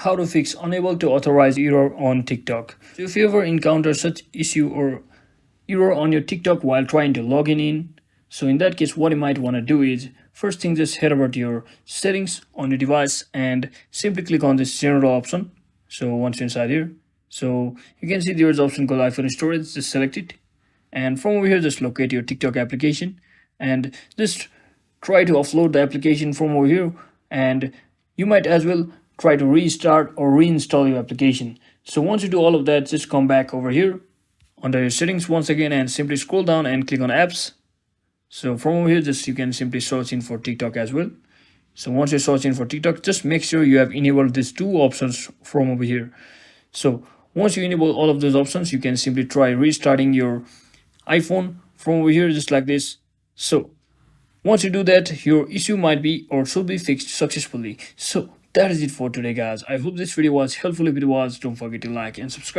how to fix unable to authorize error on TikTok. So if you ever encounter such issue or error on your TikTok while trying to log in, so in that case what you might want to do is first thing just head over to your settings on your device and simply click on this general option. So once you're inside here, so you can see there's option called iPhone storage, just select it, and from over here just locate your TikTok application and just try to offload the application from over here, and you might as well try to restart or reinstall your application. So once you do all of that, just come back over here under your settings once again and simply scroll down and click on apps. So from over here just you can simply search in for TikTok as well. So once you search in for TikTok, just make sure you have enabled these two options from over here. So once you enable all of those options, you can simply try restarting your iPhone from over here just like this. So once you do that, your issue might be or should be fixed successfully. So that is it for today, guys. I hope this video was helpful. If it was, don't forget to like and subscribe.